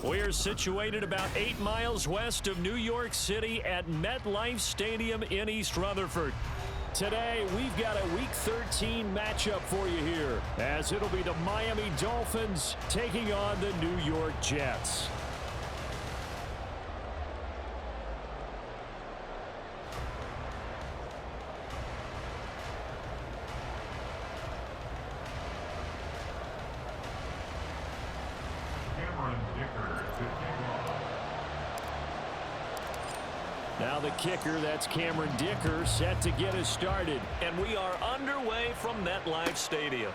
We're situated about 8 miles west of New York City at MetLife Stadium in East Rutherford. Today, we've got a Week 13 matchup for you here, as it'll be the Miami Dolphins taking on the New York Jets. Now the kicker, that's Cameron Dicker, set to get us started. And we are underway from MetLife Stadium.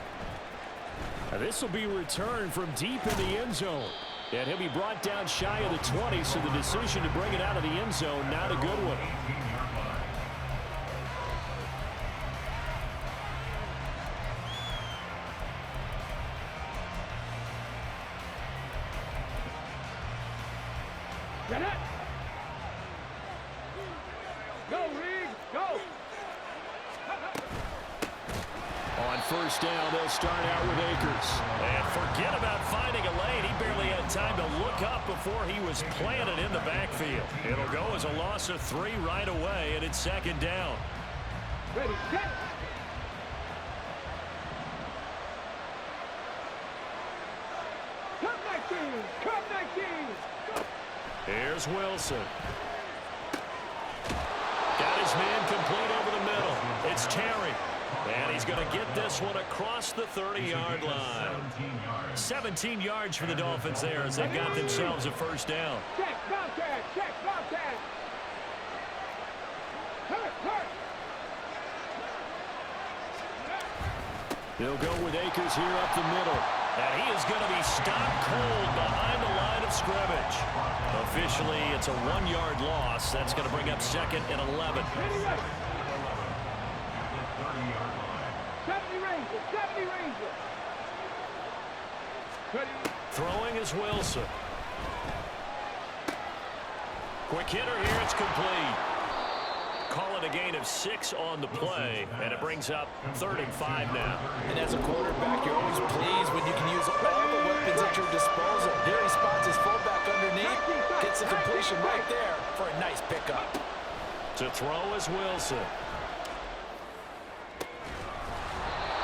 This will be returned from deep in the end zone. And he'll be brought down shy of the 20, so the decision to bring it out of the end zone, not a good one. Get it! Go, Reed! Go! On first down, they'll start out with Akers. And forget about finding a lane. He barely had time to look up before he was planted in the backfield. It'll go as a loss of 3 right away, and it's second down. Ready, set! Come 19! Come 19! Here's Wilson. Got his man complete over the middle. It's Terry. And he's going to get this one across the 30-yard line. 17 yards for the Dolphins there as they've got themselves a first down. Check, Bobcat! Check, Bobcat! Hurt, hurt! They'll go with Akers here up the middle. And he is going to be stopped cold behind the line of scrimmage. Officially, it's a 1-yard loss. That's going to bring up second and 11. 70 Rangers! 70 Rangers! Throwing is Wilson. Quick hitter here. It's complete. Call it a gain of 6 on the play, and it brings up 3rd and 5 now. And as a quarterback, you're always pleased when you can use all the weapons at your disposal. Here he spots his fullback underneath, gets the completion right there for a nice pickup. To throw is Wilson.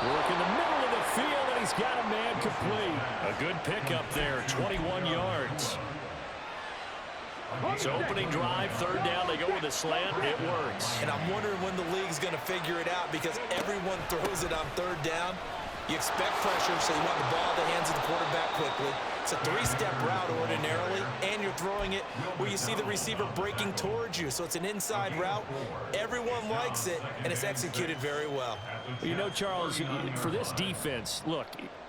Work in the middle of the field, and he's got a man complete. A good pickup there, 21 yards. So opening drive, 3rd down, they go with a slant, it works. And I'm wondering when the league's going to figure it out because everyone throws it on 3rd down. You expect pressure, so you want the ball in the hands of the quarterback quickly. It's a three-step route ordinarily, and you're throwing it where you see the receiver breaking towards you. So it's an inside route. Everyone likes it, and it's executed very well. You know, Charles, for this defense, look,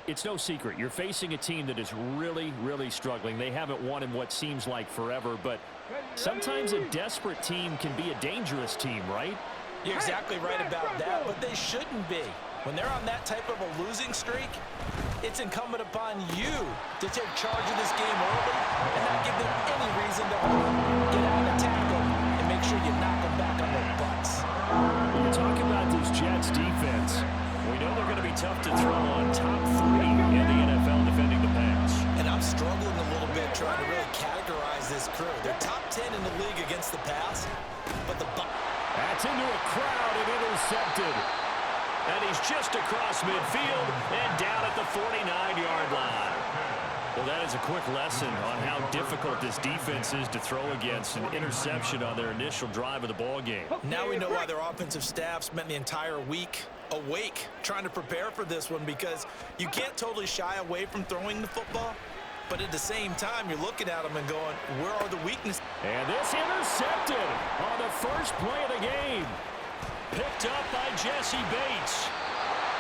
it's no secret. You're facing a team that is really, really struggling. They haven't won in what seems like forever, but sometimes a desperate team can be a dangerous team, right? You're exactly right about that, but they shouldn't be. When they're on that type of a losing streak, it's incumbent upon you to take charge of this game early and not give them any reason to get out of the tackle and make sure you knock them back on their butts. When you talk about this Jets defense, we know they're going to be tough to throw on. Top 3 in the NFL defending the pass. And I'm struggling a little bit trying to really categorize this crew. They're top 10 in the league against the pass, but the... That's into a crowd and intercepted. And he's just across midfield and down at the 49-yard line. Well, that is a quick lesson on how difficult this defense is to throw against. An interception on their initial drive of the ball game. Now we know why their offensive staff spent the entire week awake trying to prepare for this one, because you can't totally shy away from throwing the football, but at the same time, you're looking at them and going, where are the weaknesses? And this intercepted on the first play of the game. Picked up by Jesse Bates.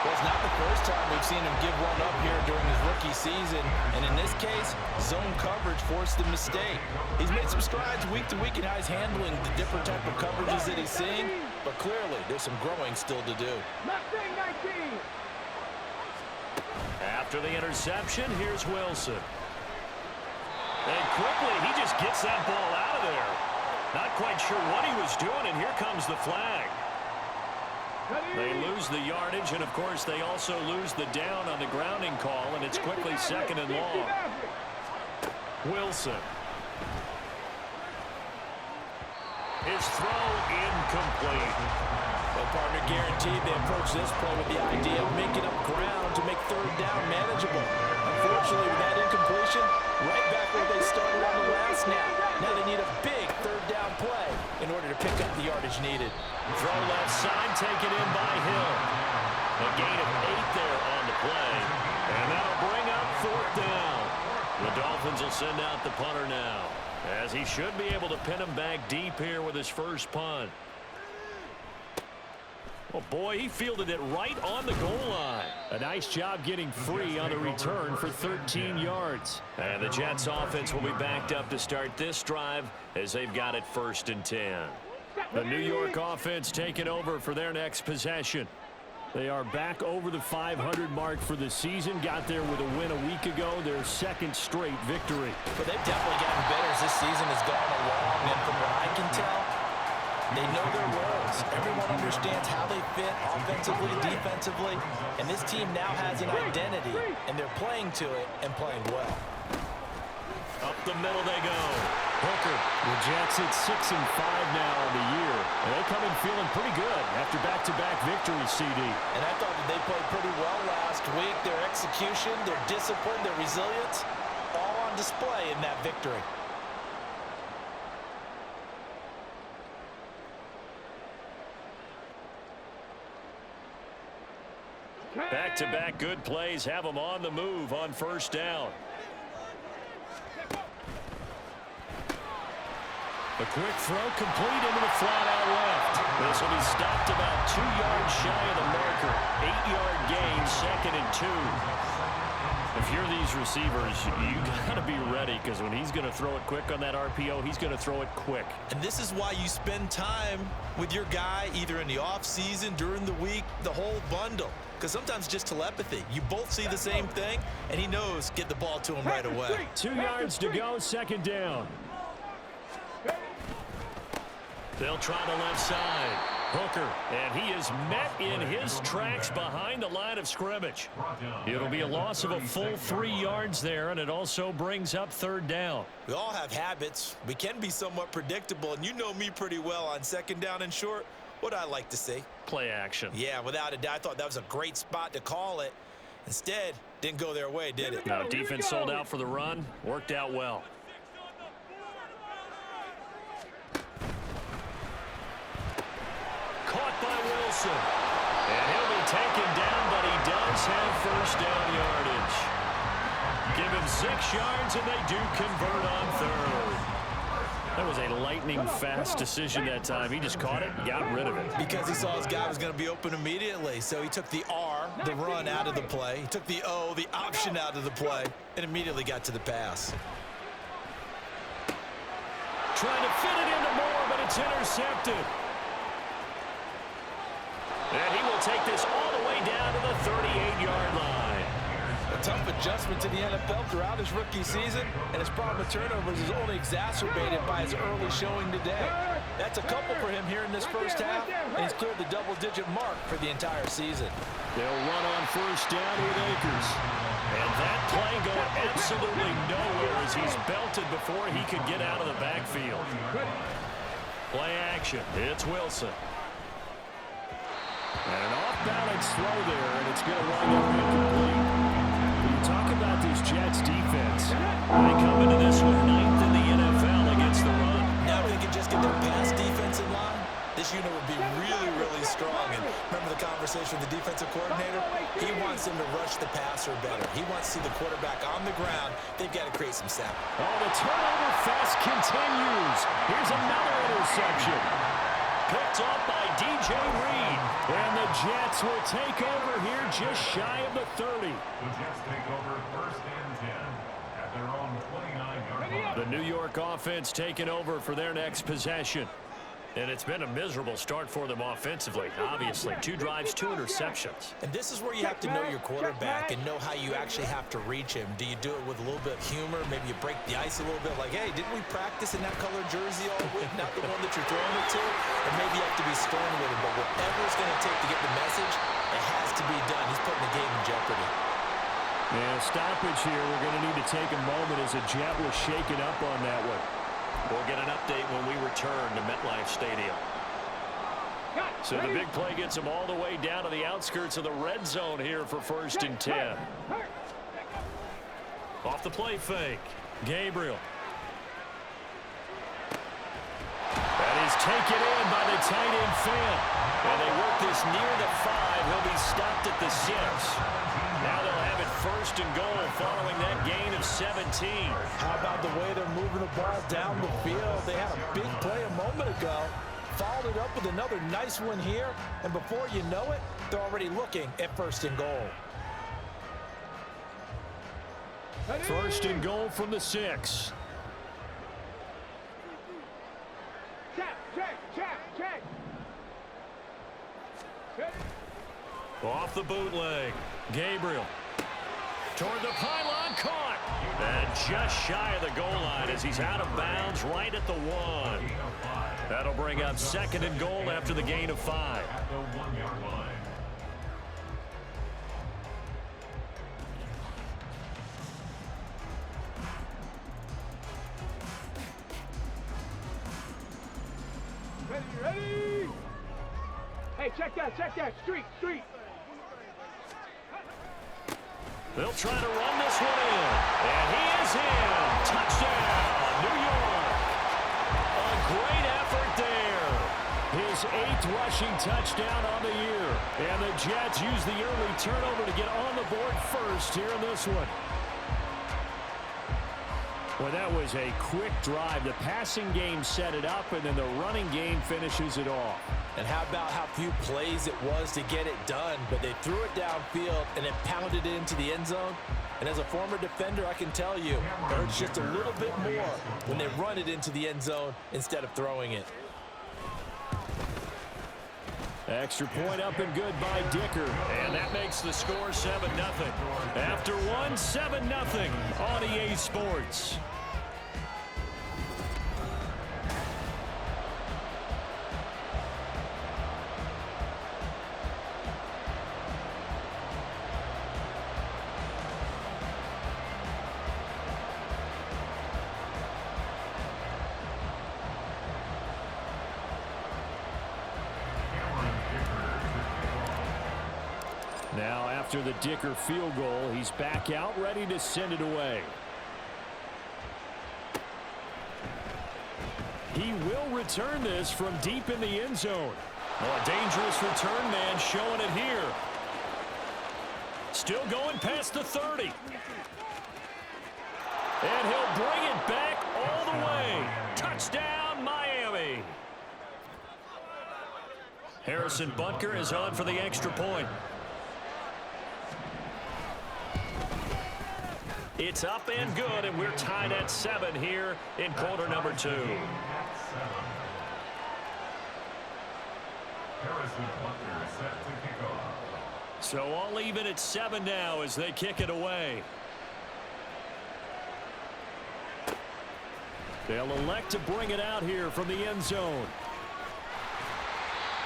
Well, it's not the first time we've seen him give one up here during his rookie season, and in this case, zone coverage forced the mistake. He's made some strides week to week in how he's handling the different type of coverages that he's seeing, but clearly there's some growing still to do. After the interception, here's Wilson. And quickly, he just gets that ball out of there. Not quite sure what he was doing, and here comes the flag. They lose the yardage, and of course they also lose the down on the grounding call, and it's quickly 2nd and long. Wilson. His throw incomplete. Well, partner, guaranteed they approach this play with the idea of making up ground to make 3rd down manageable. Unfortunately, with that incompletion, right back where they started on the last snap. Now they need a big 3rd down play in order to pick up the yardage needed. Throw left side, taken in by Hill. A gain of 8 there on the play. And that'll bring up 4th down. The Dolphins will send out the punter now, as he should be able to pin him back deep here with his first punt. Oh, boy, he fielded it right on the goal line. A nice job getting free on the return for 13 yards. And the Jets offense will be backed up to start this drive as they've got it 1st and 10. The New York offense taking over for their next possession. They are back over the 500 mark for the season. Got there with a win a week ago, their 2nd straight victory. But they've definitely gotten better as this season has gone along. And from what I can tell, they know their roles. Everyone understands how they fit offensively, defensively. And this team now has an identity, and they're playing to it and playing well. Up the middle they go. Hooker. The Jets at 6-5 now on the year. And they come in feeling pretty good after back-to-back victories, CD. And I thought that they played pretty well last week. Their execution, their discipline, their resilience, all on display in that victory. Back-to-back good plays have them on the move on 1st down. A quick throw complete into the flat out left. This will be stopped about 2 yards shy of the marker. 8-yard gain, 2nd and 2. If you're these receivers, you got to be ready, because when he's going to throw it quick on that RPO, he's going to throw it quick. And this is why you spend time with your guy either in the offseason, during the week, the whole bundle. Because sometimes just telepathy. You both see the same thing, and he knows get the ball to him right away. 2 yards to go, 2nd down. They'll try the left side. Hooker, and he is met in his tracks behind the line of scrimmage. It'll be a loss of a full 3 yards there, and it also brings up 3rd down. We all have habits. We can be somewhat predictable, and you know me pretty well on 2nd down and short. What I like to see. Play action. Yeah, without a doubt. I thought that was a great spot to call it. Instead, didn't go their way, did it? No, defense sold out for the run. Worked out well. Caught by Wilson. And he'll be taken down, but he does have first down yardage. Give him 6 yards, and they do convert on third. That was a lightning-fast decision that time. He just caught it and got rid of it. Because he saw his guy was going to be open immediately. So he took the R, the run, out of the play. He took the O, the option, out of the play, and immediately got to the pass. Trying to fit it into Moore, but it's intercepted. And he will take this all the way down to the 38-yard line. A tough adjustment to the NFL throughout his rookie season, and his problem with turnovers is only exacerbated by his early showing today. That's a couple for him here in this first half, and he's cleared the double-digit mark for the entire season. They'll run on first down with Akers. And that play going absolutely nowhere as he's belted before he could get out of the backfield. Play action. It's Wilson. And an off-balance throw there, and it's going to wind up incomplete. When you talk about this Jets defense, they come into this one 9th in the NFL against the run. Now if they can just get their pass defense in line, this unit would be really, really strong. And remember the conversation with the defensive coordinator? He wants them to rush the passer better. He wants to see the quarterback on the ground. They've got to create some sap. Oh, the turnover fest continues. Here's another interception. Picked up by DJ Reed. And the Jets will take over here just shy of the 30. The Jets take over first and 10 at their own 29-yard line. The New York offense taking over for their next possession. And it's been a miserable start for them offensively. Obviously, 2 drives, 2 interceptions. And this is where you have to know your quarterback and know how you actually have to reach him. Do you do it with a little bit of humor? Maybe you break the ice a little bit, like, hey, didn't we practice in that colored jersey all week? Not the one that you're throwing it to. And maybe you have to be stern with him. But whatever it's going to take to get the message, it has to be done. He's putting the game in jeopardy. And stoppage here. We're going to need to take a moment as a Jet was shaken up on that one. We'll get an update when we return to MetLife Stadium. So the big play gets them all the way down to the outskirts of the red zone here for first and 10. Off the play fake. Gabriel. That is taken in by the tight end Fant. And they work this near the 5. He'll be stopped at the 6. Now they'll have it first and goal following that gain of 17. How about the way they're moving the ball down the field? They had a big play a moment ago. Followed it up with another nice one here. And before you know it, they're already looking at first and goal. First and goal from the 6. Check. Off the bootleg. Gabriel. Toward the pylon, caught. And just shy of the goal line as he's out of bounds right at the 1. That'll bring up second and goal after the gain of 5. At the 1-yard line. Ready. Hey, check that. Street. They'll try to run this one in. And he is in. Touchdown, New York. A great effort there. His 8th rushing touchdown on the year. And the Jets use the early turnover to get on the board first here in this one. Well, that was a quick drive. The passing game set it up, and then the running game finishes it off. And how about how few plays it was to get it done, but they threw it downfield and then pounded it into the end zone. And as a former defender, I can tell you, it hurts just a little bit more when they run it into the end zone instead of throwing it. Extra point up and good by Dicker. And that makes the score 7-0. After one, 7-0 on EA Sports. Now after the Dicker field goal, he's back out ready to send it away. He will return this from deep in the end zone. Oh, a dangerous return man showing it here. Still going past the 30. And he'll bring it back all the way. Touchdown, Miami. Harrison Butker is on for the extra point. It's up and good, and we're tied at 7 here in quarter number 2. Harrison Butker set to kick off. So all even at 7 now as they kick it away. They'll elect to bring it out here from the end zone.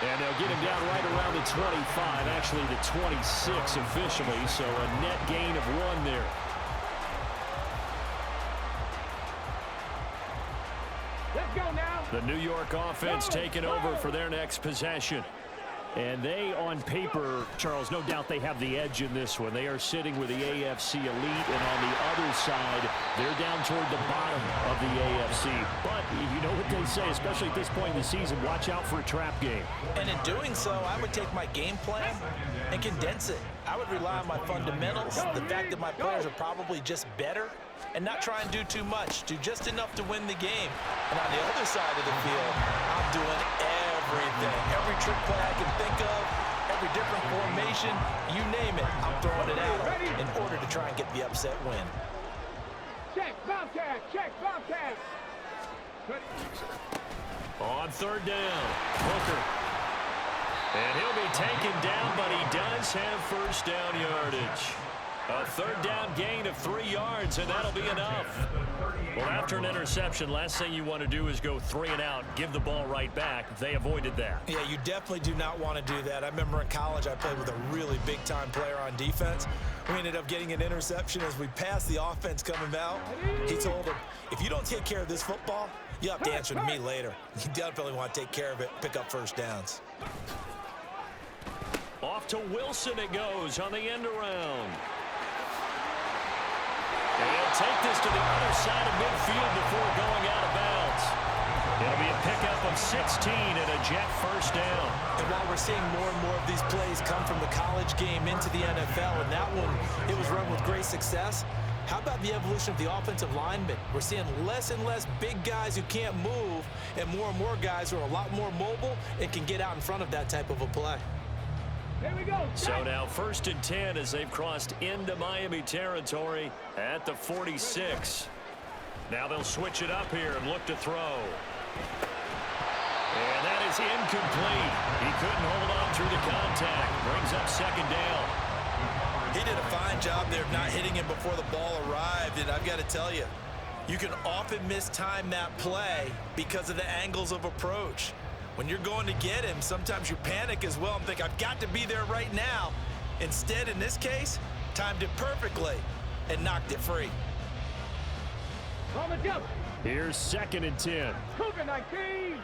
And they'll get him down right around the 25, actually the 26 officially, so a net gain of 1 there. Let's go now. The New York offense taking over for their next possession. And they, on paper, Charles, no doubt they have the edge in this one. They are sitting with the AFC elite, and on the other side, they're down toward the bottom of the AFC. But you know what they say, especially at this point in the season, watch out for a trap game. And in doing so, I would take my game plan and condense it. I would rely on my fundamentals, the fact that my players are probably just better, and not try and do too much, do just enough to win the game. And on the other side of the field, I'm doing everything. Every trick play I can think of, every different formation, you name it, I'm throwing it at them in order to try and get the upset win. Check, Bobcat, check, Bobcat. On 3rd down, Hooker. And he'll be taken down, but he does have first down yardage. A 3rd down gain of 3 yards, and that'll be enough. Well, after an interception, last thing you want to do is go 3 and out, give the ball right back. They avoided that. Yeah, you definitely do not want to do that. I remember in college I played with a really big-time player on defense. We ended up getting an interception as we passed the offense coming out. He told him, if you don't take care of this football, you'll have to answer to me later. You definitely want to take care of it, pick up first downs. Off to Wilson it goes on the end around. And he'll take this to the other side of midfield before going out of bounds. It'll be a pickup of 16 and a Jet first down. And while we're seeing more and more of these plays come from the college game into the NFL, and that one, it was run with great success, how about the evolution of the offensive linemen? We're seeing less and less big guys who can't move, and more guys who are a lot more mobile and can get out in front of that type of a play. Here we go. So now 1st and 10 as they've crossed into Miami territory at the 46. Now they'll switch it up here and look to throw. And that is incomplete. He couldn't hold on through the contact. Brings up 2nd down. He did a fine job there of not hitting him before the ball arrived, and I've got to tell you, you can often mistime that play because of the angles of approach. When you're going to get him, sometimes you panic as well and think, I've got to be there right now. Instead, in this case, timed it perfectly and knocked it free. On the jump. Here's 2nd and 10. Cougar 19.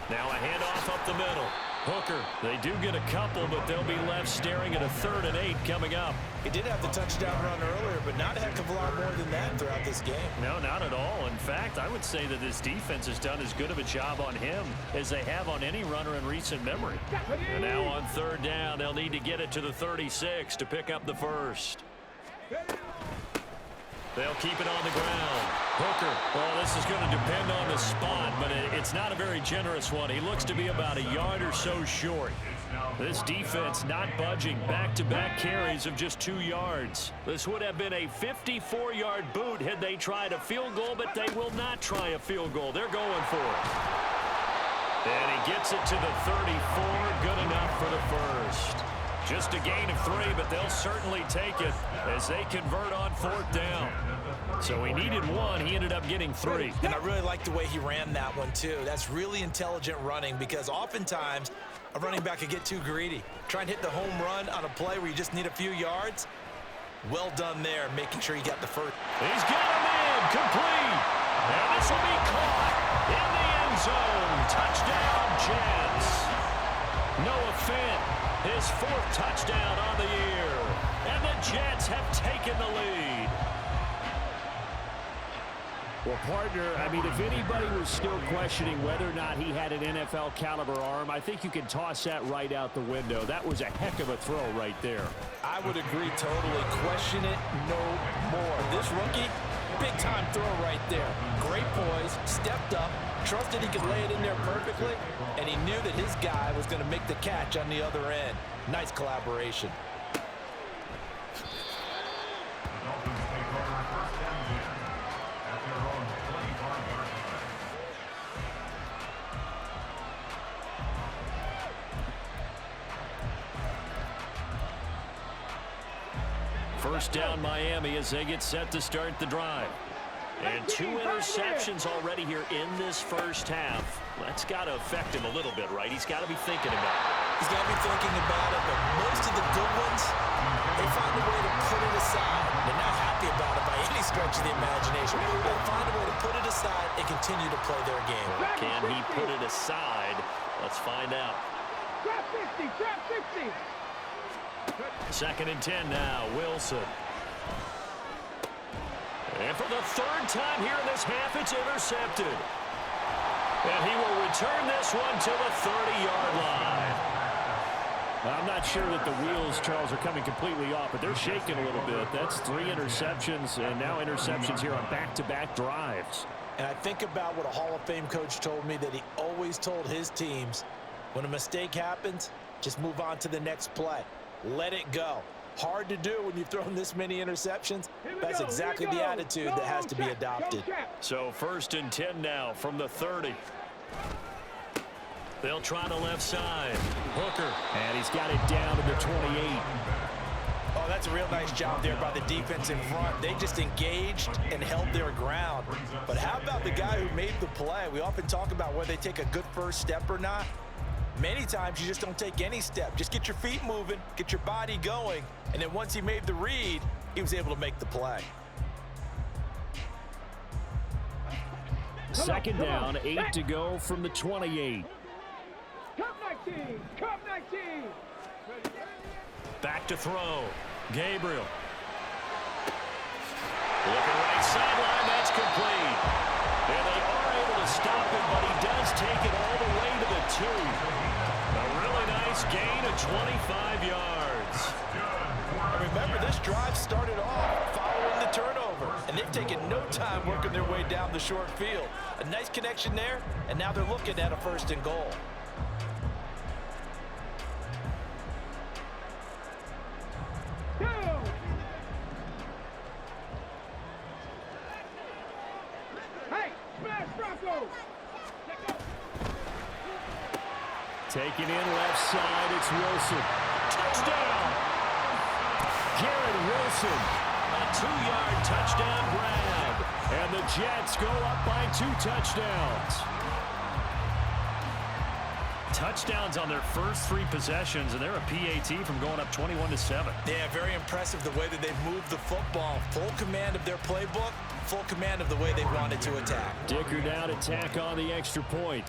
Now a handoff up the middle. Hooker, they do get a couple, but they'll be left staring at a 3rd and 8 coming up. He did have the touchdown run earlier, but not a heck of a lot more than that throughout this game. No, not at all. In fact, I would say that this defense has done as good of a job on him as they have on any runner in recent memory. And now on 3rd down, they'll need to get it to the 36 to pick up the first. They'll keep it on the ground. Hooker, well, this is going to depend on the spot, but it's not a very generous one. He looks to be about a yard or so short. This defense not budging. Back-to-back carries of just 2 yards. This would have been a 54-yard boot had they tried a field goal, but they will not try a field goal. They're going for it. And he gets it to the 34. Good enough for the first. Just a gain of 3, but they'll certainly take it as they convert on 4th down. So he needed 1. He ended up getting 3. And I really like the way he ran that one, too. That's really intelligent running because oftentimes a running back could get too greedy. Try and hit the home run on a play where you just need a few yards. Well done there, making sure he got the first. He's got him in, complete. And this will be caught in the end zone. Touchdown, Jets. Noah Fant, his 4th touchdown on the year. And the Jets have taken the lead. Well, partner, I mean, if anybody was still questioning whether or not he had an NFL caliber arm, I think you can toss that right out the window. That was a heck of a throw right there. I would agree totally. Question it no more. This rookie, big-time throw right there. Great poise, stepped up, trusted he could lay it in there perfectly, and he knew that his guy was going to make the catch on the other end. Nice collaboration. First down Miami as they get set to start the drive. And 2 interceptions already here in this first half. That's got to affect him a little bit, right? He's got to be thinking about it. He's got to be thinking about it, but most of the good ones, they find a way to put it aside. They're not happy about it by any stretch of the imagination. They find a way to put it aside and continue to play their game. Can he put it aside? Let's find out. Trap 60, trap 60. 2nd and 10 now, Wilson. And for the 3rd time here in this half, it's intercepted. And he will return this one to the 30-yard line. I'm not sure that the wheels, Charles, are coming completely off, but they're shaking a little bit. That's 3 interceptions, and now interceptions here on back-to-back drives. And I think about what a Hall of Fame coach told me, that he always told his teams, when a mistake happens, just move on to the next play. Let it go. Hard to do when you've thrown this many interceptions. That's exactly the attitude that has to be adopted. So 1st and 10 now from the 30. They'll try the left side. Hooker. And he's got it down to the 28. Oh, that's a real nice job there by the defense in front. They just engaged and held their ground. But how about the guy who made the play? We often talk about whether they take a good first step or not. Many times you just don't take any step. Just get your feet moving, get your body going, and then once he made the read, he was able to make the play. 2nd down, 8 to go from the 28. Cup 19, Cup 19. Back to throw. Gabriel. Looking right sideline, that's complete. And they are able to stop him, but he does take it all the way to the 2. A really nice gain of 25 yards. And remember, this drive started off following the turnover, and they've taken no time working their way down the short field. A nice connection there, and now they're looking at a 1st and goal. Taking in left side, it's Wilson. Touchdown! Garrett Wilson, a 2-yard touchdown grab. And the Jets go up by 2 touchdowns. Touchdowns on their first 3 possessions, and they're a PAT from going up 21-7. Yeah, very impressive the way that they've moved the football. Full command of their playbook, full command of the way they wanted to attack. Dicker now to tack on the extra point.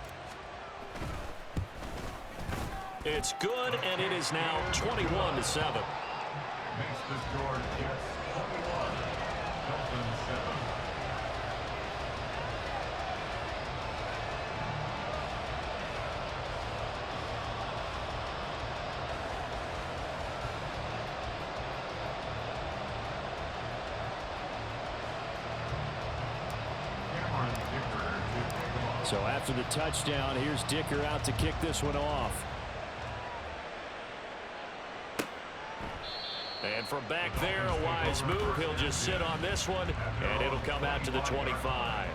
It's good, and it is now 21-7. Makes the score Jets 21, Dolphins 7. So after the touchdown, here's Dicker out to kick this one off. And from back there, a wise move. He'll just sit on this one, and it'll come out to the 25.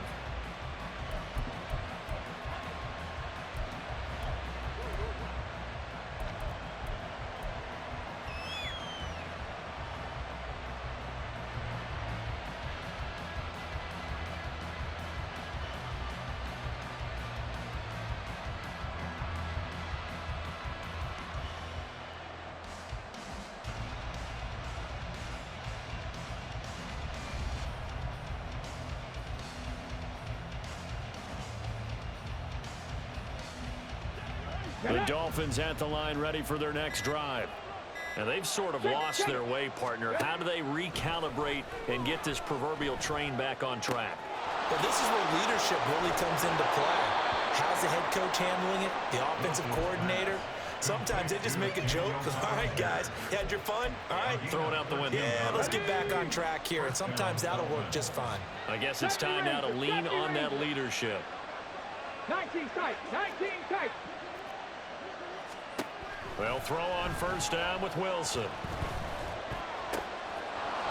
The Dolphins at the line ready for their next drive. And they've sort of lost their way, partner. How do they recalibrate and get this proverbial train back on track? But this is where leadership really comes into play. How's the head coach handling it? The offensive coordinator? Sometimes they just make a joke because, all right, guys, you had your fun? All right. Throw it out the window. Yeah, let's get back on track here. And sometimes that'll work just fine. I guess it's time now to lean on that leadership. 19 tight, 19 tight. They'll throw on first down with Wilson.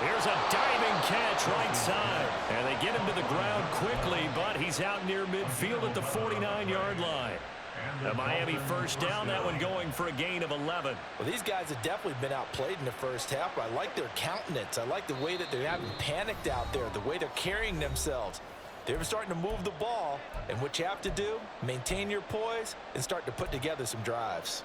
Here's a diving catch right side. And they get him to the ground quickly, but he's out near midfield at the 49-yard line. The Miami first down, that one going for a gain of 11. Well, these guys have definitely been outplayed in the first half. I like their countenance. I like the way that they haven't panicked out there, the way they're carrying themselves. They're starting to move the ball, and what you have to do, maintain your poise and start to put together some drives.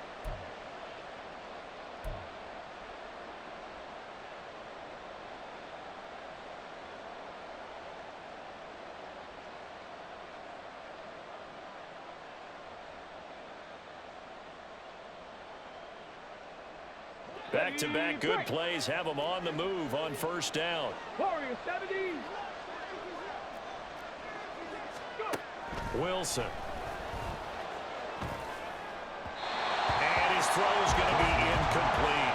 Back-to-back good plays have them on the move on first down. Warriors 70. Wilson. And his throw's going to be incomplete.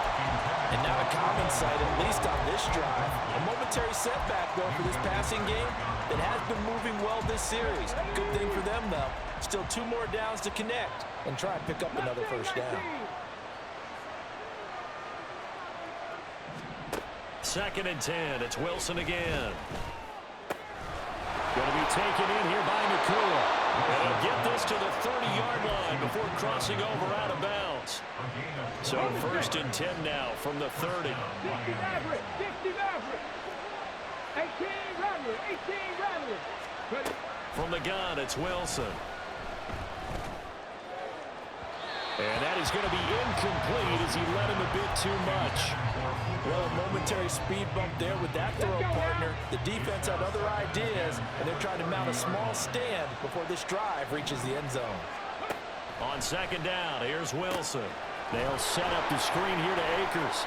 And not a common sight, at least on this drive. A momentary setback, though, for this passing game that has been moving well this series. Good thing for them, though. Still 2 more downs to connect and try and pick up another first down. Second and 10. It's Wilson again. Going to be taken in here by Nakua. And he'll get this to the 30-yard line before crossing over out of bounds. So first and 10 now from the 30. 60 Maverick, 60 Maverick. 18 Rattler, 18 Rattler. From the gun, it's Wilson. And that is going to be incomplete as he led him a bit too much. Well, a momentary speed bump there with that throw, partner. The defense had other ideas, and they're trying to mount a small stand before this drive reaches the end zone. On second down, here's Wilson. They'll set up the screen here to Akers.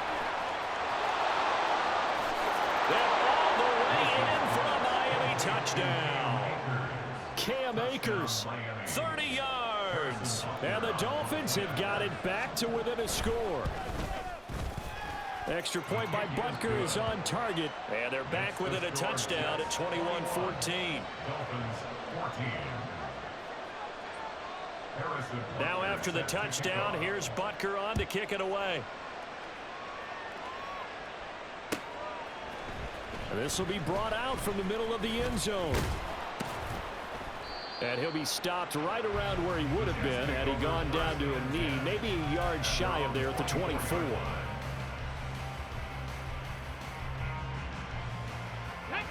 They're all the way in for a Miami touchdown. Cam Akers, 30 yards. And the Dolphins have got it back to within a score. Extra point by Butker is on target. And they're back within a touchdown at 21-14. Now after the touchdown, here's Butker on to kick it away. This will be brought out from the middle of the end zone. And he'll be stopped right around where he would have been had he gone down to a knee, maybe a yard shy of there at the 24.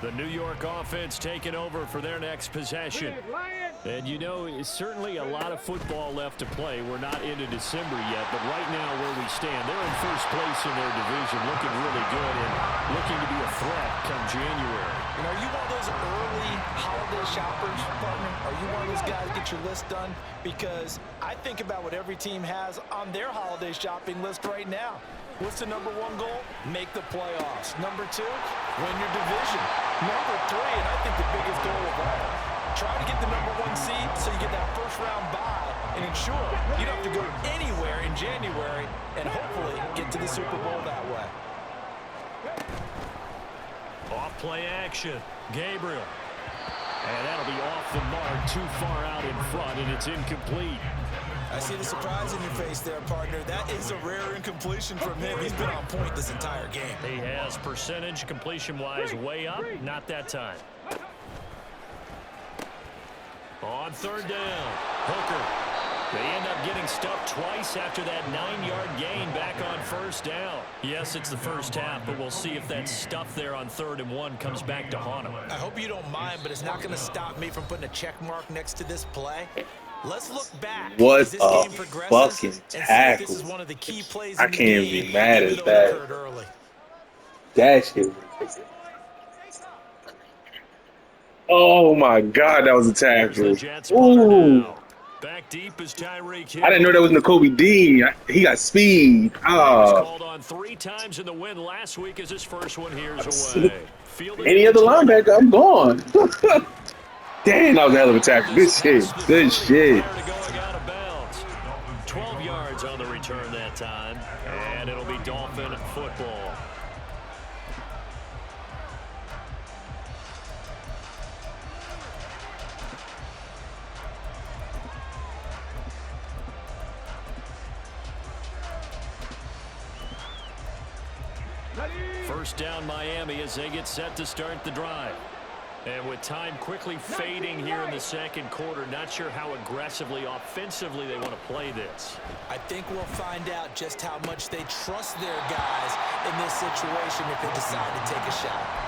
The New York offense taking over for their next possession. And you know, it's certainly a lot of football left to play. We're not into December yet, but right now where we stand, they're in first place in their division, looking really good and looking to be a threat come January. And are you one of those early holiday shoppers, partner? Are you one of those guys get your list done? Because I think about what every team has on their holiday shopping list right now. What's the number 1 goal? Make the playoffs. Number 2, win your division. Number 3, and I think the biggest goal of all, try to get the number 1 seed so you get that first round bye and ensure you don't have to go anywhere in January and hopefully get to the Super Bowl that way. Off play action. Gabriel. And that'll be off the mark, too far out in front, and it's incomplete. I see the surprise in your face there, partner. That is a rare incompletion from him. He's been on point this entire game. He has percentage completion-wise way up. Not that time. On third down, Hooker. They end up getting stuffed twice after that 9-yard gain back on first down. Yes, it's the first half, but we'll see if that stuff there on 3rd and 1 comes back to haunt him. I hope you don't mind, but it's not going to stop me from putting a check mark next to this play. Let's look back. What a fucking tackle. This is one of the key plays I can't be mad at that. That shit. Oh my God, that was a tackle. Ooh. Back deep is Tyreek Hill. I didn't know that was N'Kobe Dean. He got speed. Oh. Called on 3 times in the win last week as his first one here's away. Any other linebacker, I'm gone. Damn, that was a hell of a tackle. Good shit. Good shit. Prior to going out of bounds. 12 yards on the return that time, and it'll be Dolphin football. First down Miami as they get set to start the drive. And with time quickly fading here in the second quarter, not sure how aggressively, offensively they want to play this. I think we'll find out just how much they trust their guys in this situation if they decide to take a shot.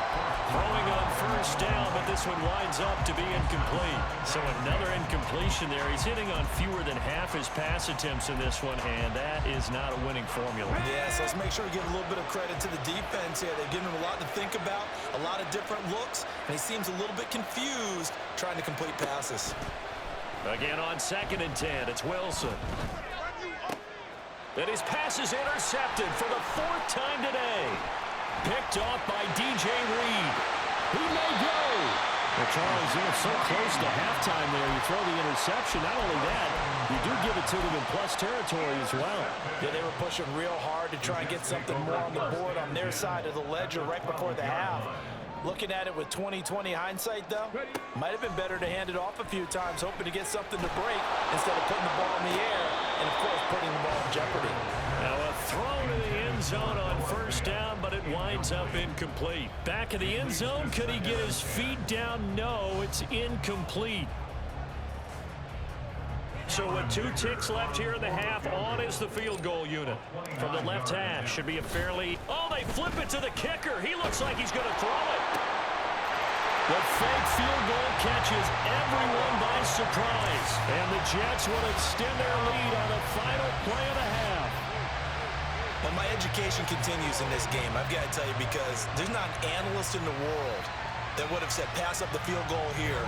Throwing on first down, but this one winds up to be incomplete. So another incompletion there. He's hitting on fewer than half his pass attempts in this one, and that is not a winning formula. Yes, let's make sure we give a little bit of credit to the defense here. They've given him a lot to think about, a lot of different looks, and he seems a little bit confused trying to complete passes. Again on 2nd and 10, it's Wilson. And his pass is intercepted for the 4th time today. Picked off by DJ Reed. He may go. Well, Charles, you're so close to halftime there. You throw the interception. Not only that, you do give it to them in plus territory as well. Yeah, they were pushing real hard to try and get something more on the board on their side of the ledger right before the half. Looking at it with 20/20 hindsight, though, might have been better to hand it off a few times, hoping to get something to break instead of putting the ball in the air and, of course, putting the ball in jeopardy. Now a throw to the end zone on first down, but it winds up incomplete. Back in the end zone, could he get his feet down? No, it's incomplete. So with 2 ticks left here in the half, on is the field goal unit. From the left hash, should be a fairly... Oh, they flip it to the kicker. He looks like he's going to throw it. The fake field goal catches everyone by surprise. And the Jets will extend their lead on the final play of the half. Well, my education continues in this game, I've got to tell you, because there's not an analyst in the world that would have said pass up the field goal here,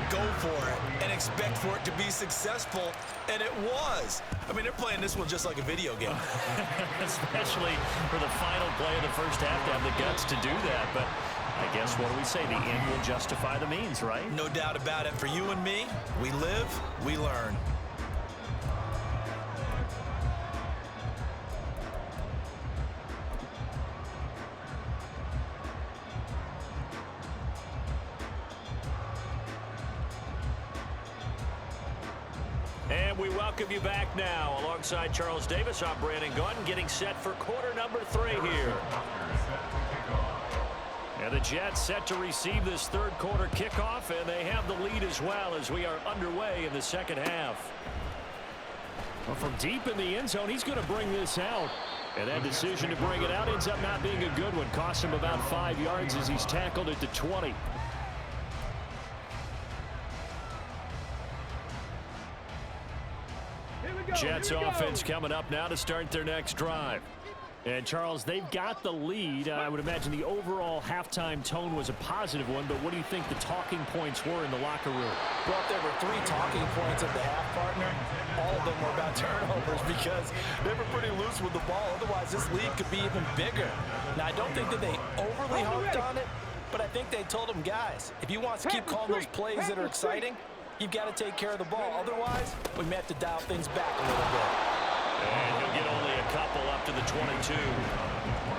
go for it, and expect for it to be successful, and it was. I mean, they're playing this one just like a video game. Especially for the final play of the first half to have the guts to do that, but I guess what do we say? The end will justify the means, right? No doubt about it. For you and me, we live, we learn. And we welcome you back now. Alongside Charles Davis, I'm Brandon Gaudin, getting set for quarter number 3 here. And the Jets set to receive this third quarter kickoff, and they have the lead as well as we are underway in the second half. Well, from deep in the end zone, he's going to bring this out. And that decision to bring it out ends up not being a good one. Cost him about 5 yards as he's tackled at the 20. Jets offense coming up now to start their next drive. And, Charles, they've got the lead. I would imagine the overall halftime tone was a positive one, but what do you think the talking points were in the locker room? Well, if there were 3 talking points at the half, partner, all of them were about turnovers because they were pretty loose with the ball. Otherwise, this lead could be even bigger. Now, I don't think that they overly hoped on it, but I think they told them, guys, if you want to keep calling those plays that are exciting, you've got to take care of the ball. Otherwise, we may have to dial things back a little bit. And he'll get only a couple up to the 22.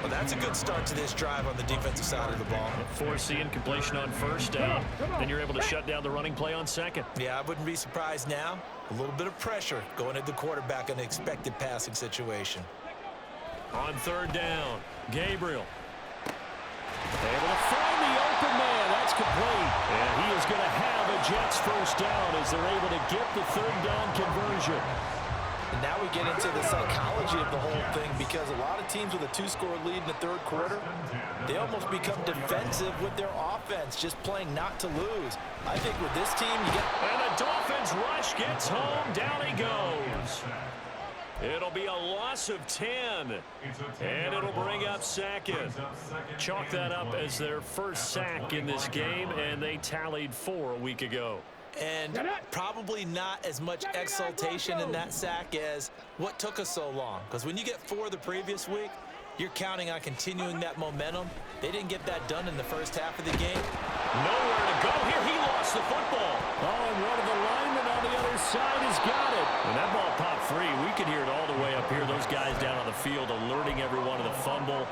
Well, that's a good start to this drive on the defensive side of the ball. Force the incompletion on first down. Then you're able to shut down the running play on second. Yeah, I wouldn't be surprised now. A little bit of pressure going at the quarterback in an expected passing situation. On third down, Gabriel. Able to find the open man. That's complete. And he is going to have a Jets first down as they're able to get the third down conversion. And now we get into the psychology of the whole thing, because a lot of teams with a 2-score lead in the third quarter, they almost become defensive with their offense, just playing not to lose. I think with this team, you get... And the Dolphins rush gets home. Down he goes. It'll be a loss of 10. And it'll bring up second. Chalk that up as their first sack in this game, and they tallied 4 a week ago. And probably not as much exultation in that sack as what took us so long. Because when you get 4 the previous week, You're counting on continuing that momentum. They didn't get that done in the first half of the game. Nowhere to go here. He lost the football. Oh, and one of the linemen on the other side has got it. And that ball popped free. We could hear it all the way up here. Those guys down on the field alerting everyone of the fumble.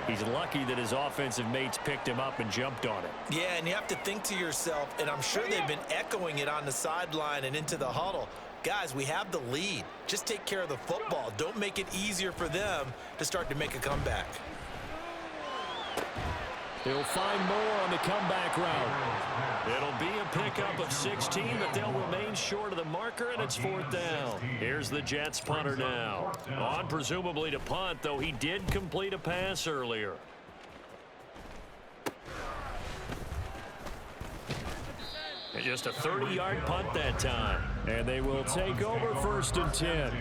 He's lucky that his offensive mates picked him up and jumped on it. Yeah, and you have to think to yourself, and I'm sure they've been echoing it on the sideline and into the huddle. Guys, we have the lead. Just take care of the football. Don't make it easier for them to start to make a comeback. They'll find more on the comeback route. It'll be a pickup of 16, but they'll remain short of the marker, and it's 4th down. Here's the Jets punter now. On presumably to punt, though he did complete a pass earlier. And just a 30-yard punt that time. And they will take over 1st and 10.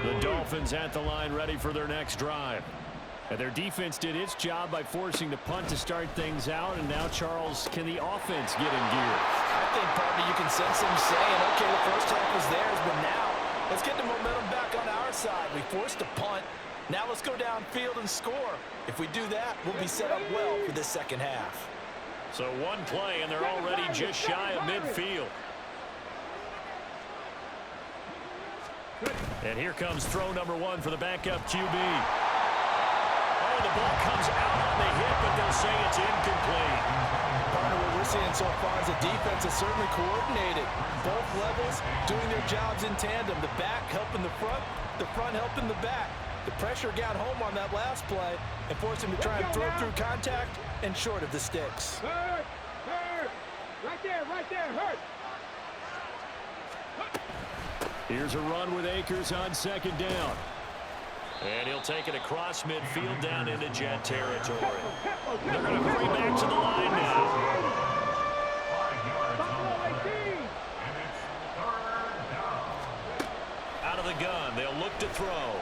The Dolphins at the line ready for their next drive. And their defense did its job by forcing the punt to start things out. And now, Charles, can the offense get in gear? I think, partner, you can sense them saying, okay, the first half was theirs, but now let's get the momentum back on our side. We forced a punt. Now let's go downfield and score. If we do that, we'll be set up well for this second half. So one play, and they're already just shy of midfield. And here comes throw number 1 for the backup QB. Oh, the ball comes out on the hit, but they'll say it's incomplete. Partner, what we're seeing so far is the defense is certainly coordinated. Both levels doing their jobs in tandem. The back helping the front helping the back. The pressure got home on that last play and forced him to try and throw through contact and short of the sticks. Hurt! Right there, hurt! Here's a run with Akers on 2nd down. And he'll take it across midfield down into Jet territory. They're going to hurry back to the line now. 5 yards on the play. And it's 3rd down. Out of the gun, they'll look to throw.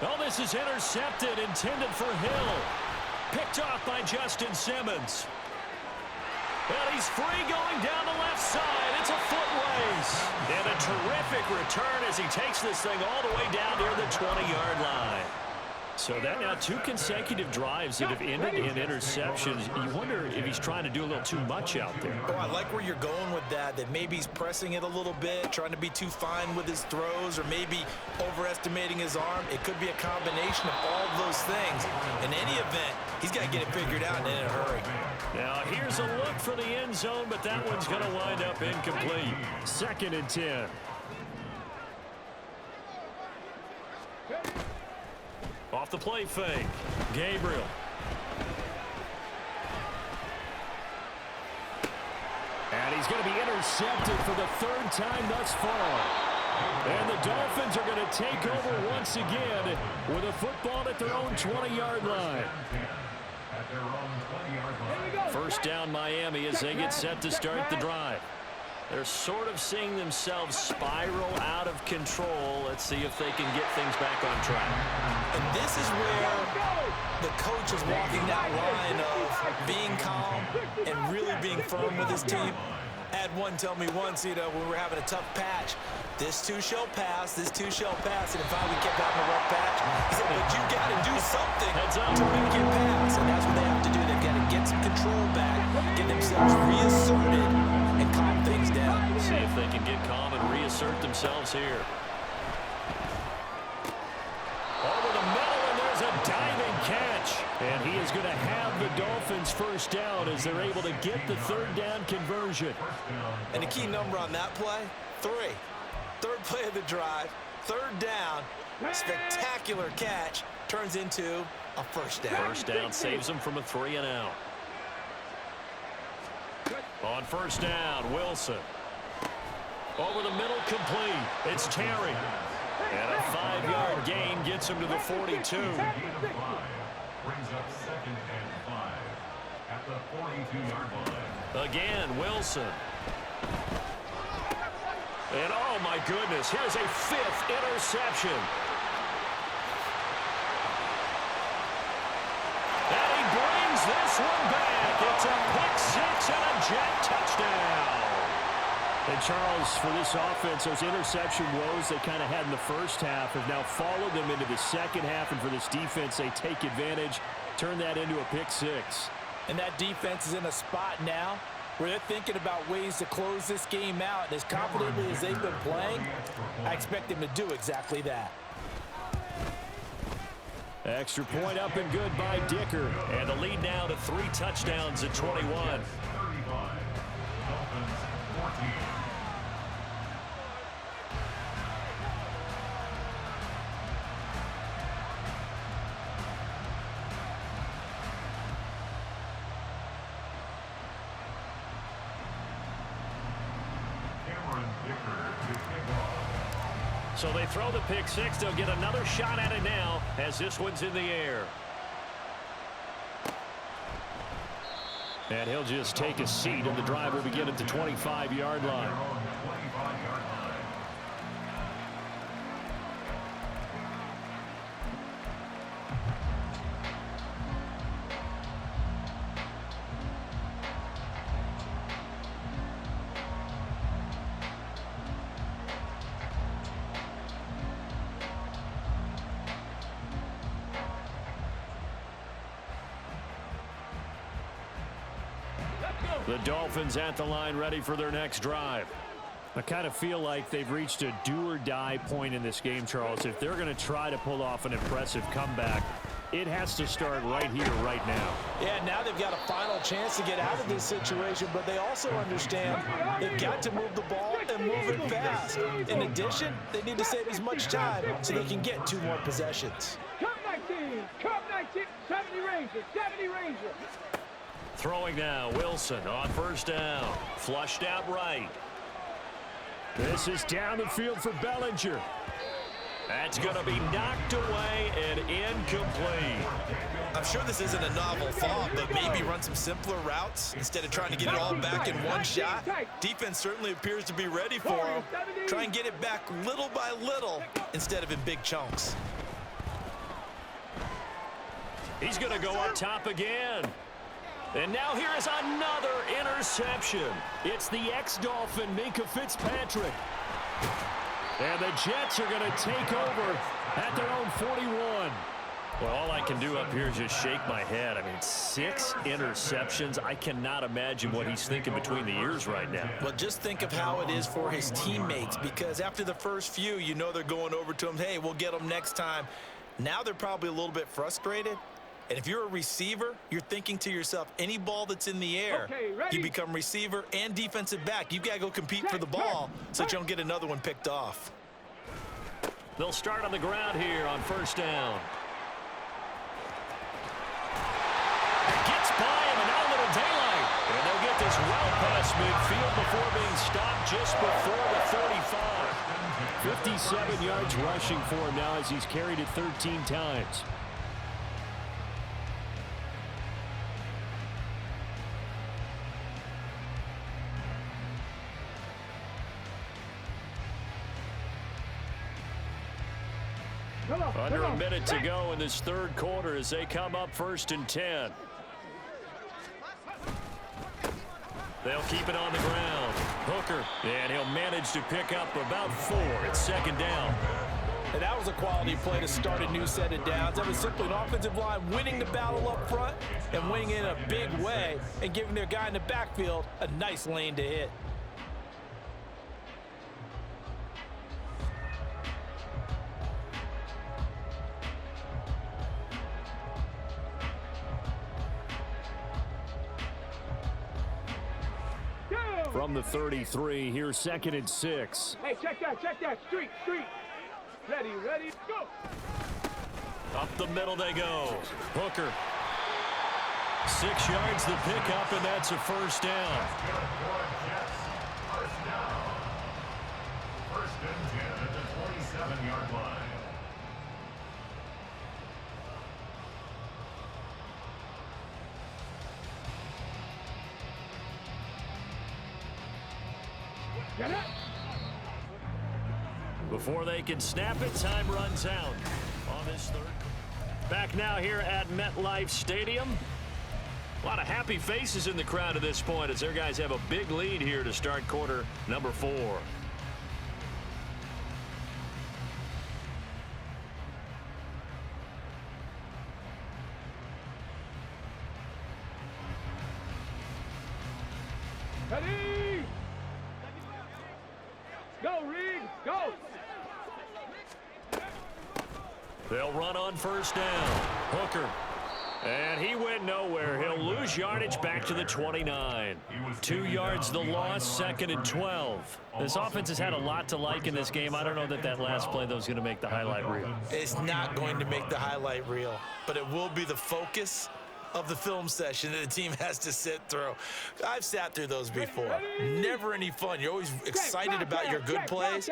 Oh, this is intercepted, intended for Hill. Picked off by Justin Simmons. And he's free going down the left side. It's a foot race. And a terrific return as he takes this thing all the way down near the 20-yard line. So that now 2 consecutive drives that have ended in interceptions. You wonder if he's trying to do a little too much out there. Oh, I like where you're going with that maybe he's pressing it a little bit, trying to be too fine with his throws, or maybe overestimating his arm. It could be a combination of all of those things. In any event, he's got to get it figured out and in a hurry. Now here's a look for the end zone, but that one's going to wind up incomplete. 2nd and 10. Off the play fake. Gabriel. And he's going to be intercepted for the 3rd time thus far. And the Dolphins are going to take over once again with a football at their own 20-yard line. First down Miami as they get set to start the drive. They're sort of seeing themselves spiral out of control. Let's see if they can get things back on track. And this is where the coach is walking that line of being calm and really being firm with his team. Had one tell me once, when we're having a tough patch, this too shall pass, this too shall pass. And if we kept having a rough patch, he said, but you got to do something to make it pass. And that's what they have to do. They've got to get some control back, get themselves reasserted, and calm things down. See if they can get calm and reassert themselves here. Over the middle, and there's a diving catch. And he is going to have the Dolphins first down as they're able to get the 3rd down conversion. And the key number on that play, 3. 3rd play of the drive, 3rd down, spectacular catch, turns into a first down. First down saves them from a 3 and out. On first down, Wilson. Over the middle, complete. It's Terry. And a 5-yard gain gets him to the 42. Brings up 2nd and 5 at the 42-yard line. Again, Wilson. And oh my goodness, here's a 5th interception. And he brings this one back. It's a pick 6 and a Jet touchdown. And Charles, for this offense, those interception woes they kind of had in the first half have now followed them into the second half. And for this defense, they take advantage, turn that into a pick six. And that defense is in a spot now where they're thinking about ways to close this game out. And as confidently as they've been playing, I expect them to do exactly that. Extra point up and good by Dicker. And the lead now to 3 touchdowns at 21. 35. Dolphins 14. So they throw the pick six. They'll get another shot at it now as this one's in the air. And he'll just take a seat, and the drive will begin at the 25-yard line. The Dolphins at the line, ready for their next drive. I kind of feel like they've reached a do-or-die point in this game, Charles. If they're going to try to pull off an impressive comeback, it has to start right here, right now. Yeah, now they've got a final chance to get out of this situation, but they also understand they've got to move the ball and move it fast. In addition, they need to save as much time so they can get 2 more possessions. Cup 19, 70 Ranger, 70 Ranger. Throwing now, Wilson on first down. Flushed out right. This is down the field for Bellinger. That's going to be knocked away and incomplete. I'm sure this isn't a novel thought, but maybe run some simpler routes instead of trying to get it all back in one shot. Defense certainly appears to be ready for him. Try and get it back little by little instead of in big chunks. He's going to go up top again. And now here is another interception. It's the ex-Dolphin, Minkah Fitzpatrick. And the Jets are going to take over at their own 41. Well, all I can do up here is just shake my head. I mean, 6 interceptions. I cannot imagine what he's thinking between the ears right now. Well, just think of how it is for his teammates, because after the first few, you know they're going over to him, hey, we'll get them next time. Now they're probably a little bit frustrated. And if you're a receiver, you're thinking to yourself, any ball that's in the air, you become receiver and defensive back. You've got to go compete for the ball so that you don't get another one picked off. They'll start on the ground here on first down. Gets by him, and now a little daylight. And they'll get this well past midfield before being stopped just before the 35. 57 yards rushing for him now as he's carried it 13 times. Under a minute to go in this third quarter as they come up 1st and 10. They'll keep it on the ground. Hooker, and he'll manage to pick up about 4. It's 2nd down. And that was a quality play to start a new set of downs. That was simply an offensive line winning the battle up front and winning in a big way and giving their guy in the backfield a nice lane to hit. From the 33, here's 2nd and 6. Hey, check that. Street. Ready, go. Up the middle they go. Hooker. 6 yards the pickup, and that's a first down. First down. 1st and 10 at the 27-yard line. Get it. Before they can snap it, time runs out on this third. Back now here at MetLife Stadium. A lot of happy faces in the crowd at this point as their guys have a big lead here to start quarter number 4. Ready? Go, Reed, go! They'll run on first down. Hooker. And he went nowhere. He'll lose yardage back to the 29. 2 yards the loss, 2nd and 12. This offense has had a lot to like in this game. I don't know that last play, though, is going to make the highlight reel. It's not going to make the highlight reel, but it will be the focus of the film session that the team has to sit through. I've sat through those before. Never any fun. You're always excited about your good plays,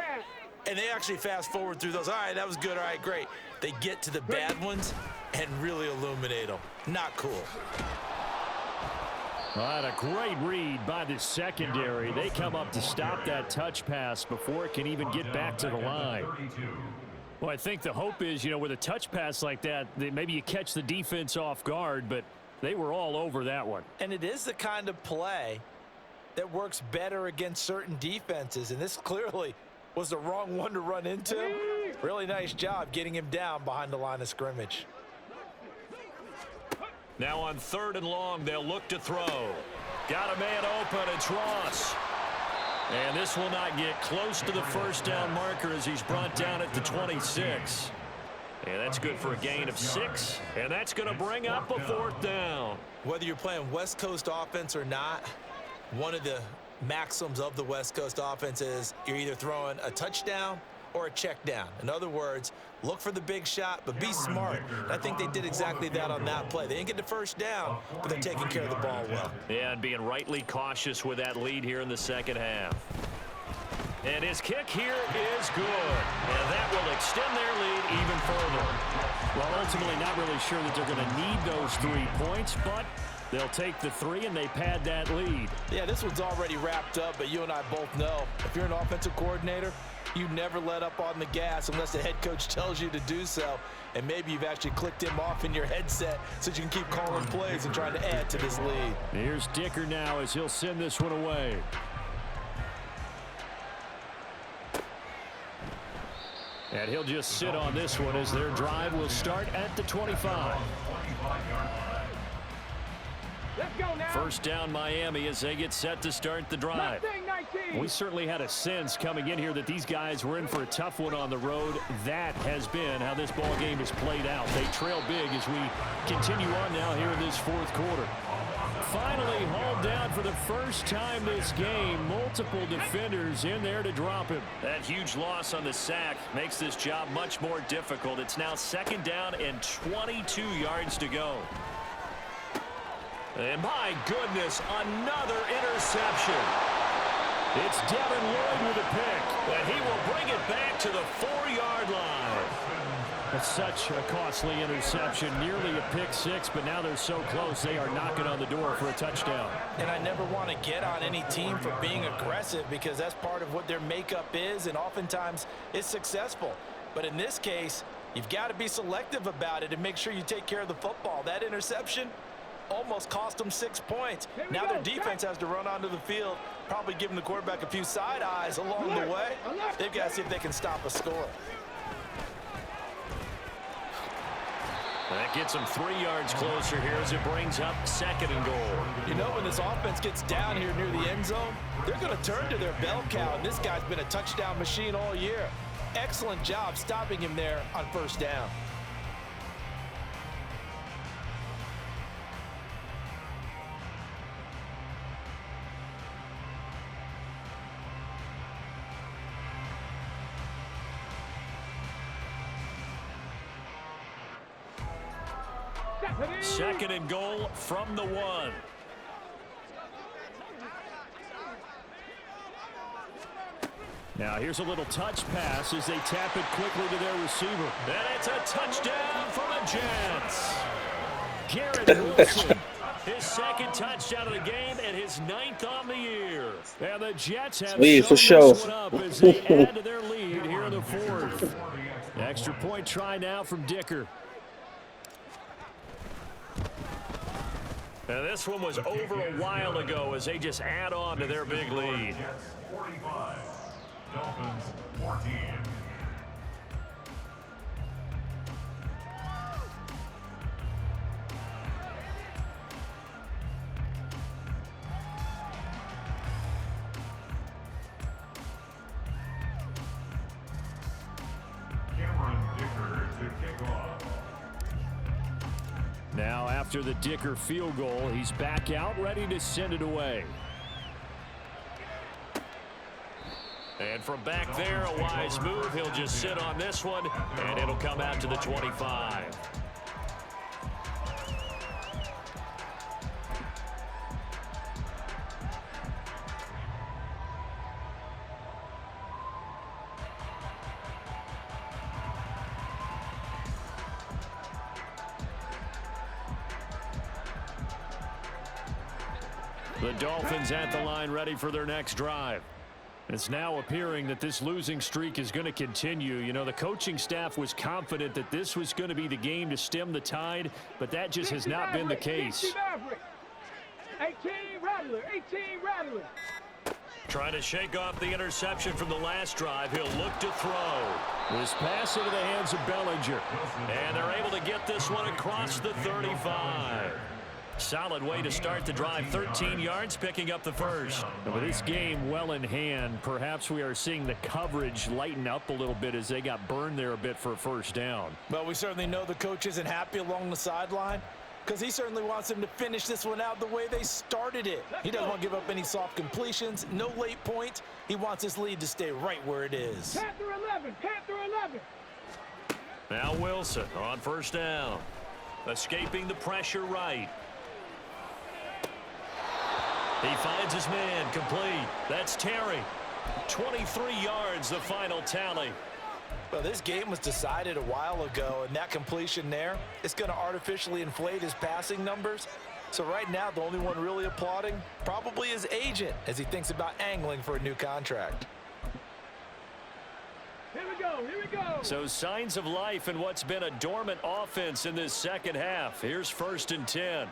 and they actually fast forward through those. All right, that was good. All right, great. They get to the bad ones and really illuminate them. Not cool. All right, a great read by the secondary. They come up to stop that touch pass before it can even get back to the line. Well, I think the hope is, with a touch pass like that, maybe you catch the defense off guard, but they were all over that one. And it is the kind of play that works better against certain defenses, and this clearly was the wrong one to run into. Really nice job getting him down behind the line of scrimmage. Now on 3rd and long, they'll look to throw. Got a man open. It's Ross. And this will not get close to the first down marker as he's brought down at the 26. And that's good for a gain of 6. And that's going to bring up a 4th down. Whether you're playing West Coast offense or not, one of the maxims of the West Coast offense is you're either throwing a touchdown or a check down. In other words, look for the big shot, but be smart. And I think they did exactly that on that play. They didn't get the first down, but they're taking care of the ball well. Yeah, and being rightly cautious with that lead here in the second half. And his kick here is good. And that will extend their lead even further. Well, ultimately not really sure that they're going to need those 3 points, but they'll take the 3 and they pad that lead. Yeah, this one's already wrapped up, but you and I both know if you're an offensive coordinator, you never let up on the gas unless the head coach tells you to do so. And maybe you've actually clicked him off in your headset so you can keep calling plays and trying to add to this lead. Here's Dicker now as he'll send this one away. And he'll just sit on this one as their drive will start at the 25. Let's go now. First down Miami as they get set to start the drive. We certainly had a sense coming in here that these guys were in for a tough one on the road. That has been how this ball game has played out. They trail big as we continue on now here in this 4th quarter. Finally hauled down for the first time this game. Multiple defenders in there to drop him. That huge loss on the sack makes this job much more difficult. It's now 2nd down and 22 yards to go. And my goodness, another interception. It's Devin Lloyd with a pick, and he will bring it back to the 4-yard line. It's such a costly interception, nearly a pick 6, but now they're so close they are knocking on the door for a touchdown. And I never want to get on any team for being aggressive because that's part of what their makeup is, and oftentimes it's successful. But in this case, you've got to be selective about it and make sure you take care of the football. That interception almost cost them 6 points. Now their defense has to run onto the field, probably giving the quarterback a few side eyes along the way. They've got to see if they can stop a score. That gets them 3 yards closer here as it brings up 2nd and goal. When this offense gets down here near the end zone, they're going to turn to their bell cow, and this guy's been a touchdown machine all year. Excellent job stopping him there on first down. Second and goal from the 1. Now here's a little touch pass as they tap it quickly to their receiver. And it's a touchdown for the Jets. Garrett Wilson, his 2nd touchdown of the game and his 9th on the year. And the Jets have shown this one up as they add to their lead here in the 4th. Extra point try now from Dicker. And this one was over a while ago as they just add on to their big lead. Jets 45, Dolphins 14. Now, after the Dicker field goal, he's back out, ready to send it away. And from back there, a wise move. He'll just sit on this one, and it'll come out to the 25. The Dolphins at the line ready for their next drive. It's now appearing that this losing streak is going to continue. You know, the coaching staff was confident that this was going to be the game to stem the tide, but that just has not been the case. 18 Rattler, 18 Rattler. Trying to shake off the interception from the last drive. He'll look to throw. This pass into the hands of Bellinger. And they're able to get this one across the 35. Solid way to start the drive. 13 yards, picking up the first. And with this game well in hand, perhaps we are seeing the coverage lighten up a little bit as they got burned there a bit for a first down. Well, we certainly know the coach isn't happy along the sideline because he certainly wants them to finish this one out the way they started it. He doesn't want to give up any soft completions, no late points. He wants his lead to stay right where it is. Panther 11, Panther 11. Now Wilson on first down. Escaping the pressure right. He finds his man, complete. That's Terry. 23 yards, the final tally. Well, this game was decided a while ago, and that completion there is going to artificially inflate his passing numbers. So right now, the only one really applauding probably his agent as he thinks about angling for a new contract. Here we go, here we go. So signs of life in what's been a dormant offense in this second half. Here's 1st and 10.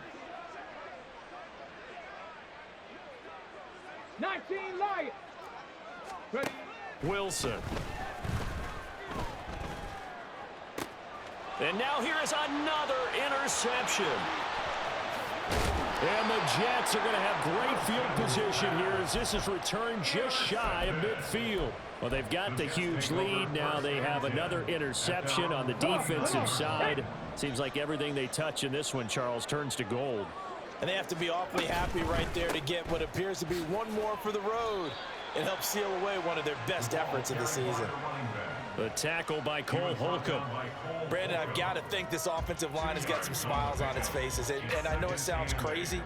19 Lions. Ready. Wilson. And now here is another interception. And the Jets are going to have great field position here as this is returned just shy of midfield. Well, they've got the huge lead. Now they have another interception on the defensive side. Seems like everything they touch in this one, Charles, turns to gold. And they have to be awfully happy right there to get what appears to be one more for the road and help seal away one of their best efforts of the season. The tackle by Cole Holcomb. Brandon, I've got to think this offensive line has got some smiles on its faces. And I know it sounds crazy,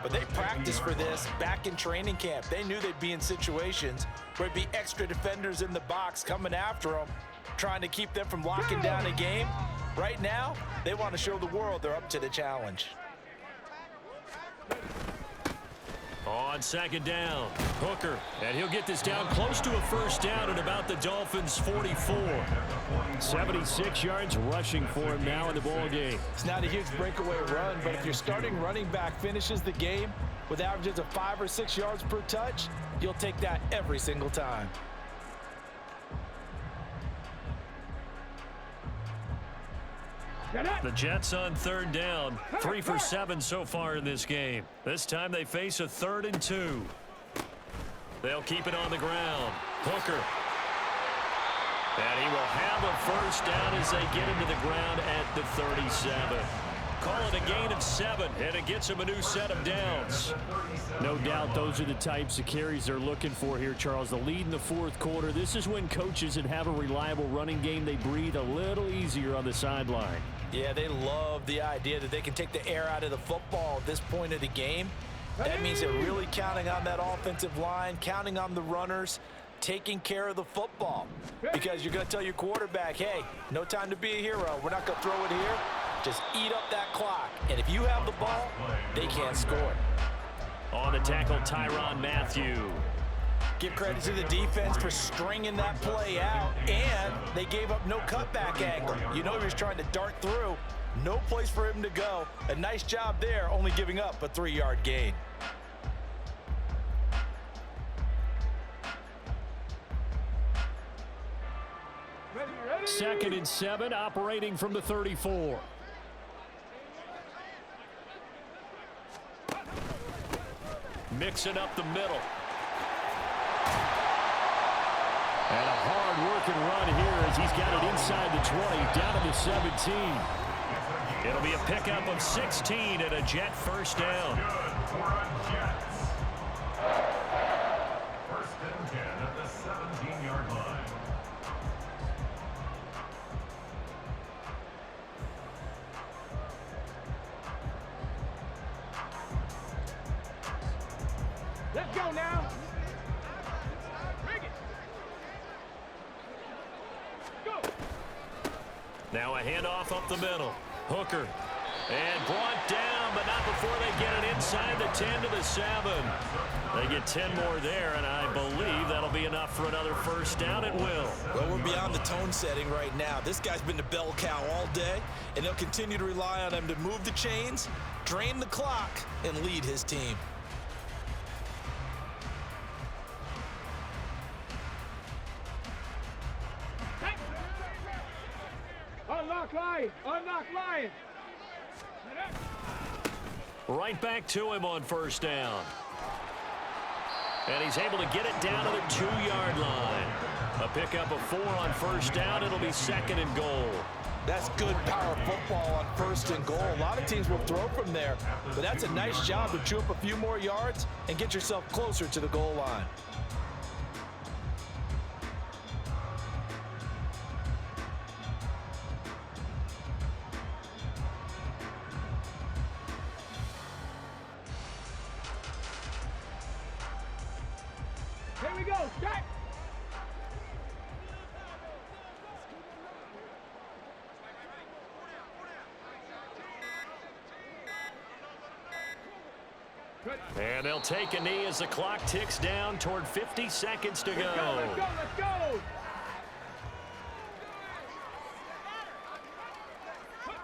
but they practiced for this back in training camp. They knew they'd be in situations where it'd be extra defenders in the box coming after them, trying to keep them from locking down a game. Right now, they want to show the world they're up to the challenge. On second down, Hooker, and he'll get this down close to a first down at about the Dolphins' 44. 76 yards rushing for him now in the ball game. It's not a huge breakaway run, but if your starting running back finishes the game with averages of 5 or 6 yards per touch, you'll take that every single time. The Jets on third down, 3 for 7 so far in this game. This time they face a 3rd and 2. They'll keep it on the ground. Hooker. And he will have a first down as they get into the ground at the 37. Call it a gain of 7, and it gets him a new set of downs. No doubt those are the types of carries they're looking for here, Charles. The lead in the 4th quarter. This is when coaches that have a reliable running game, they breathe a little easier on the sideline. Yeah, they love the idea that they can take the air out of the football at this point of the game. That means they're really counting on that offensive line, counting on the runners, taking care of the football. Because you're going to tell your quarterback, hey, no time to be a hero. We're not going to throw it here. Just eat up that clock. And if you have the ball, they can't score. On the tackle, Tyrann Mathieu. Give credit to the defense for stringing that play out, and they gave up no cutback angle. You know he was trying to dart through. No place for him to go. A nice job there, only giving up a 3-yard gain. Ready. 2nd and 7, operating from the 34. Mixing up the middle. And a hard-working run here as he's got it inside the 20, down to the 17. It'll be a pickup of 16 and a Jet first down. Good for a Jets. 1st and 10 at the 17-yard line. Let's go now. Bring it. Go. Now a handoff up the middle. Hooker. And brought down, but not before they get it inside the 10 to the 7. They get 10 more there, and I believe that'll be enough for another first down. It will. Well, we're beyond the tone setting right now. This guy's been the bell cow all day, and they'll continue to rely on him to move the chains, drain the clock, and lead his team. Unlock line. Unlock line. Right back to him on first down. And he's able to get it down to the 2-yard line. A pickup of 4 on first down. It'll be 2nd and goal. That's good power football on 1st and goal. A lot of teams will throw from there, but that's a nice job to chew up a few more yards and get yourself closer to the goal line. Here we go. Start. And they'll take a knee as the clock ticks down toward 50 seconds to go. Let's go.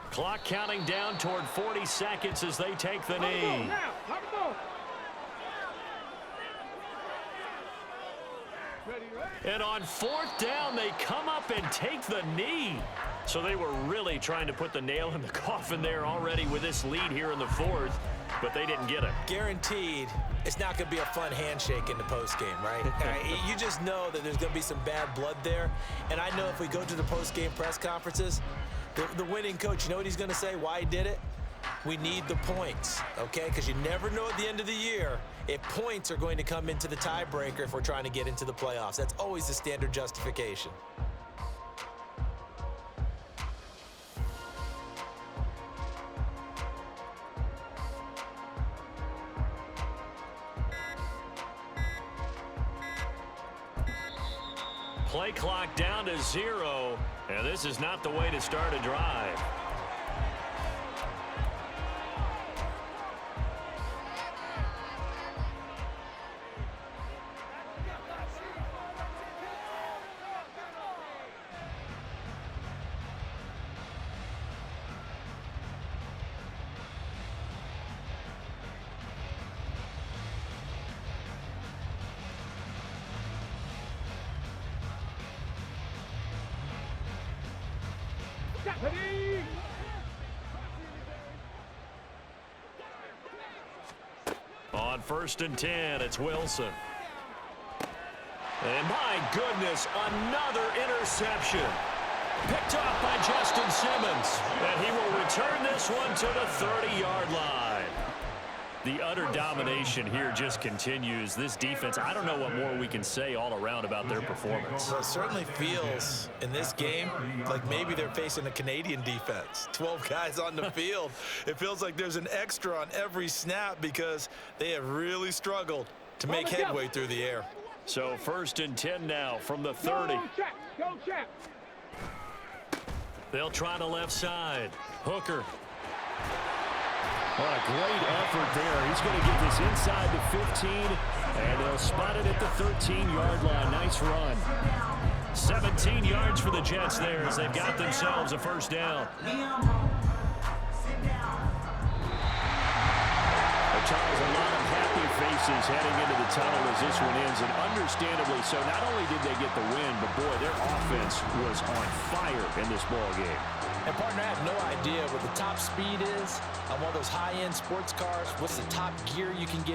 Clock counting down toward 40 seconds as they take the knee. Now. And on 4th down, they come up and take the knee. So they were really trying to put the nail in the coffin there already with this lead here in the 4th, but they didn't get it. Guaranteed, it's not going to be a fun handshake in the postgame, right? You just know that there's going to be some bad blood there. And I know if we go to the postgame press conferences, the winning coach, you know what he's going to say, why he did it? We need the points, okay? Because you never know at the end of the year if points are going to come into the tiebreaker if we're trying to get into the playoffs. That's always the standard justification. Play clock down to 0, and this is not the way to start a drive. On 1st and 10, it's Wilson. And my goodness, another interception. Picked off by Justin Simmons. And he will return this one to the 30-yard line. The utter domination here just continues. This defense, I don't know what more we can say all around about their performance. Well, it certainly feels in this game like maybe they're facing a Canadian defense. 12 guys on the field. It feels like there's an extra on every snap because they have really struggled to make headway through the air. So 1st and 10 now from the 30. Go, Chap. They'll try the left side. Hooker. What a great effort there. He's going to get this inside the 15, and they'll spot it at the 13-yard line. Nice run. 17 yards for the Jets there as they've got themselves a first down. Charles, a lot of happy faces heading into the tunnel as this one ends, and understandably so. Not only did they get the win, but, boy, their offense was on fire in this ball game. And, partner, I have no idea what the top speed is on one of those high-end sports cars. What's the top gear you can get